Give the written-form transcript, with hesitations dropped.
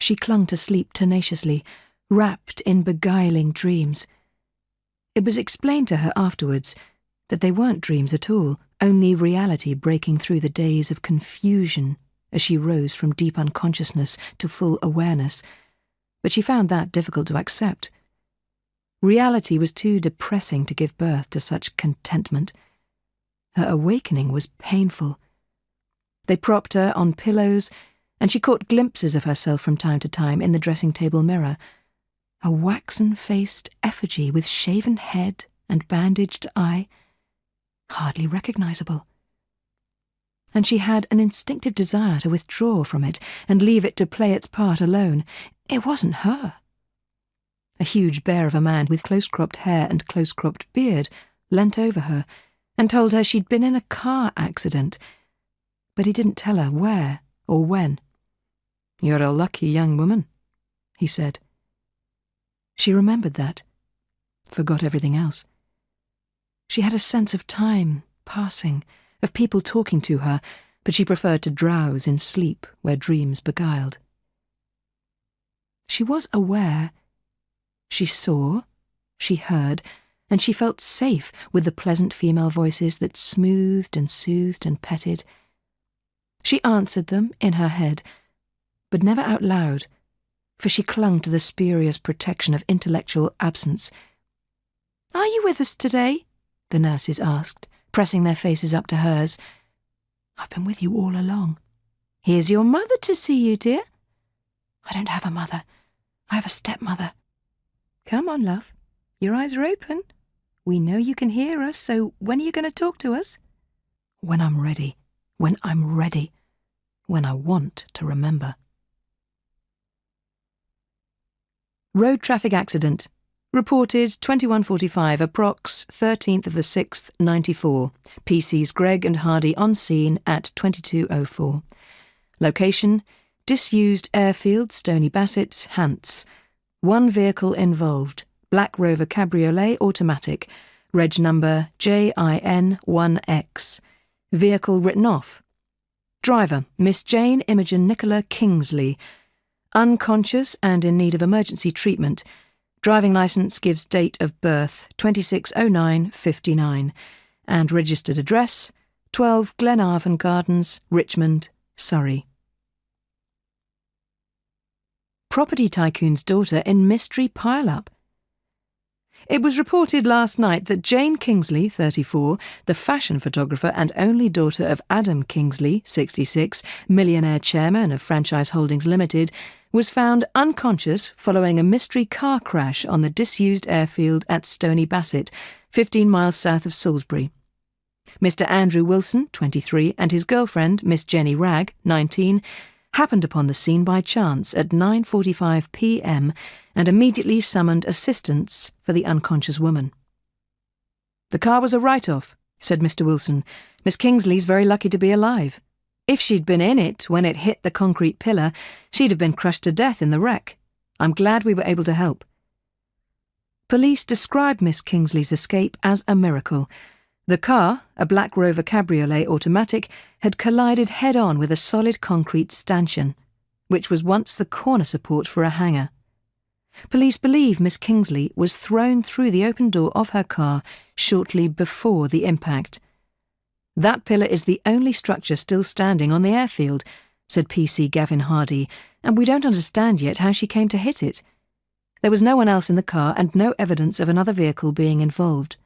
She clung to sleep tenaciously, wrapped in beguiling dreams. It was explained to her afterwards that they weren't dreams at all, only reality breaking through the days of confusion as she rose from deep unconsciousness to full awareness, but she found that difficult to accept. Reality was too depressing to give birth to such contentment. Her awakening was painful. They propped her on pillows, and she caught glimpses of herself from time to time in the dressing-table mirror, a waxen-faced effigy with shaven head and bandaged eye, hardly recognizable. And she had an instinctive desire to withdraw from it and leave it to play its part alone. It wasn't her. A huge bear of a man with close-cropped hair and close-cropped beard leant over her and told her she'd been in a car accident, but he didn't tell her where or when. "You're a lucky young woman," he said. She remembered that, forgot everything else. She had a sense of time passing, of people talking to her, but she preferred to drowse in sleep where dreams beguiled. She was aware. She saw, she heard, and she felt safe with the pleasant female voices that smoothed and soothed and petted. She answered them in her head, but never out loud, for she clung to the spurious protection of intellectual absence. "Are you with us today?" the nurses asked, pressing their faces up to hers. "I've been with you all along." "Here's your mother to see you, dear." "I don't have a mother. I have a stepmother." "Come on, love. Your eyes are open. We know you can hear us, so when are you going to talk to us?" "When I'm ready. When I'm ready. When I want to remember." Road traffic accident. Reported 21:45, approx. 13th of the 6th, 94. PCs Gregg and Hardy on scene at 22:04. Location: disused airfield, Stony Bassett, Hants. One vehicle involved, Black Rover Cabriolet automatic, reg number JIN1X. Vehicle written off. Driver, Miss Jane Imogen Nicola Kingsley. Unconscious and in need of emergency treatment. Driving licence gives date of birth 26/09/59 and registered address 12 Glenarvan Gardens, Richmond, Surrey. Property tycoon's daughter in mystery pile-up. It was reported last night that Jane Kingsley, 34, the fashion photographer and only daughter of Adam Kingsley, 66, millionaire chairman of Franchise Holdings Limited, was found unconscious following a mystery car crash on the disused airfield at Stony Bassett, 15 miles south of Salisbury. Mr. Andrew Wilson, 23, and his girlfriend, Miss Jenny Ragg, 19, happened upon the scene by chance at 9:45 p.m. and immediately summoned assistance for the unconscious woman. "The car was a write-off," said Mr. Wilson. "Miss Kingsley's very lucky to be alive. If she'd been in it when it hit the concrete pillar, she'd have been crushed to death in the wreck. I'm glad we were able to help." Police described Miss Kingsley's escape as a miracle. The car, a Black Rover Cabriolet automatic, had collided head-on with a solid concrete stanchion, which was once the corner support for a hangar. Police believe Miss Kingsley was thrown through the open door of her car shortly before the impact. "That pillar is the only structure still standing on the airfield," said PC Gavin Hardy, "and we don't understand yet how she came to hit it. There was no one else in the car and no evidence of another vehicle being involved."